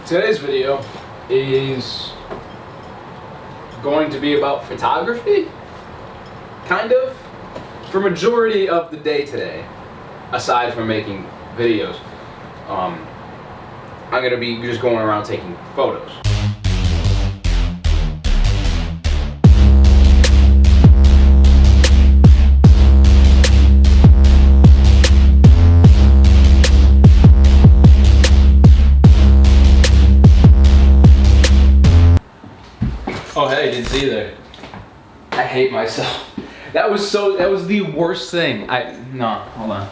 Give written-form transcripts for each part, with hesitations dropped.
Today's video is going to be about photography, kind of, for majority of the day today, aside from making videos. I'm going to be just going around taking photos. Oh hey, didn't see you there. I hate myself. That was the worst thing. No, hold on.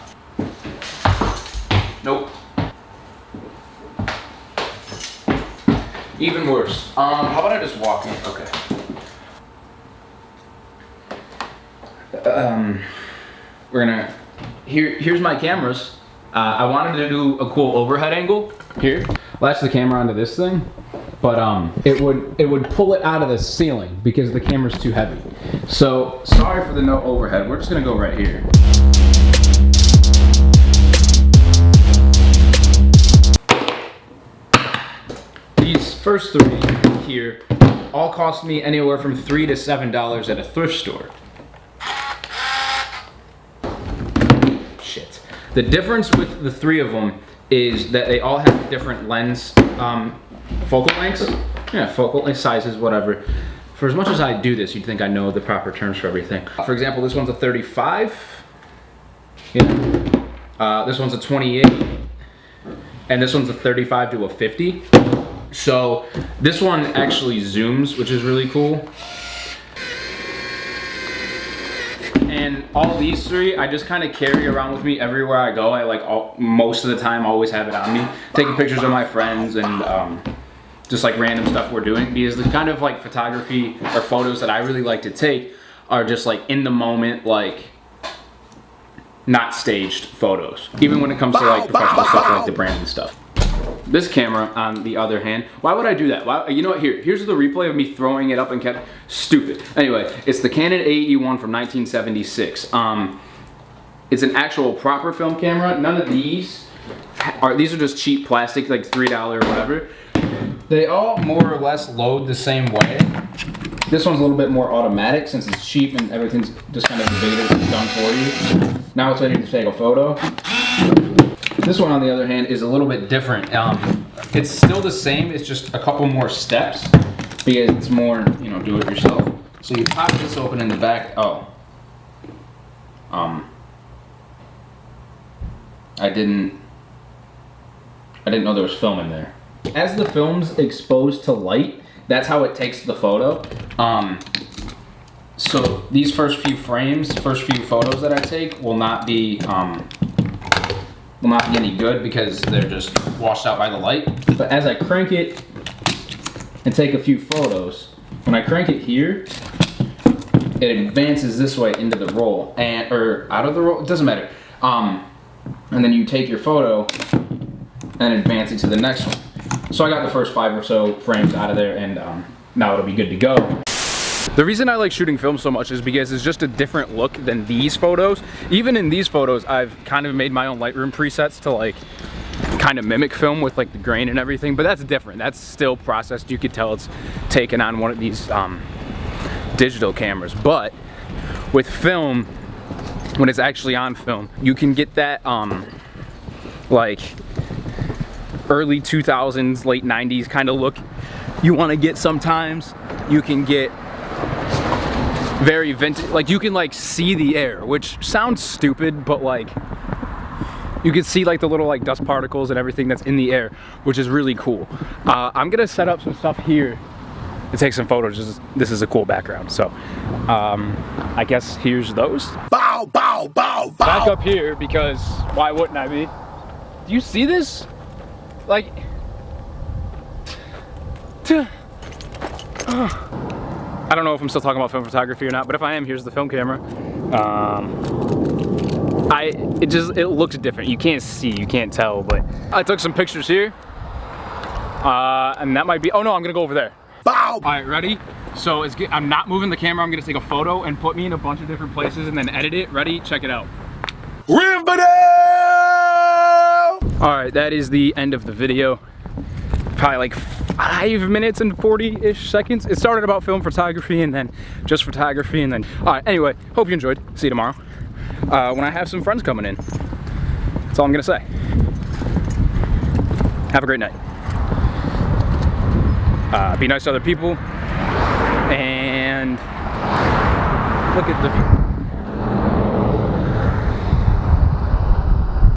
Nope. Even worse. How about I just walk in? Okay. Here's my cameras. I wanted to do a cool overhead angle here. Latch the camera onto this thing. But it would pull it out of the ceiling because the camera's too heavy. So sorry for the no overhead. We're just gonna go right here. These first three here all cost me anywhere from $3 to $7 at a thrift store. Shit. The difference with the three of them is that they all have different lens focal lengths, focal length sizes, whatever. For as much as I do this, you'd think I know the proper terms for everything. For example, this one's a 35. This one's a 28. And this one's a 35 to a 50. So this one actually zooms, which is really cool. And all these three, I just kind of carry around with me everywhere I go. I most of the time always have it on me. Taking pictures of my friends and just like random stuff we're doing, because the kind of like photography or photos that I really like to take are just like in the moment, like not staged photos. Even when it comes to like professional stuff like the branding stuff. This camera, on the other hand, why would I do that? Why, you know what, here's the replay of me throwing it up and kept, stupid. Anyway, it's the Canon AE-1 from 1976. It's an actual proper film camera. None of these are just cheap plastic, like $3 or whatever. They all more or less load the same way. This one's a little bit more automatic since it's cheap and everything's just kind of done for you. Now it's ready to take a photo. This one, on the other hand, is a little bit different. It's still the same, it's just a couple more steps because it's more, do it yourself. So you pop this open in the back. Oh. I didn't know there was film in there. As the film's exposed to light, that's how it takes the photo. So these first few photos that I take will not be any good because they're just washed out by the light. But as I crank it and take a few photos, when I crank it here, it advances this way into the roll or out of the roll. It doesn't matter. And then you take your photo and advance it to the next one. So I got the first 5 or so frames out of there, and now it'll be good to go. The reason I like shooting film so much is because it's just a different look than these photos. Even in these photos, I've kind of made my own Lightroom presets to like kind of mimic film with like the grain and everything, but that's different. That's still processed. You could tell it's taken on one of these digital cameras. But with film, when it's actually on film, you can get that like early 2000s, late 90s kind of look you want to get sometimes. You can get very vintage, like you can like see the air, which sounds stupid, but like you can see like the little like dust particles and everything that's in the air, which is really cool. I'm gonna set up some stuff here and take some photos. This is a cool background, so I guess here's those. Bow, bow, bow, bow. Back up here, because why wouldn't I be? Do you see this? Like, I don't know if I'm still talking about film photography or not, but if I am, here's the film camera. It looks different. You can't see, you can't tell, but I took some pictures here. And that might be, oh no, I'm gonna go over there. Bow! All right, ready? So I'm not moving the camera. I'm gonna take a photo and put me in a bunch of different places and then edit it. Ready? Check it out. Rimbadale! All right, that is the end of the video. probably like 5 minutes and 40-ish seconds. It started about film photography and then just photography and then, all right, anyway, hope you enjoyed. See you tomorrow. When I have some friends coming in. That's all I'm gonna say. Have a great night. Be nice to other people and look at the view.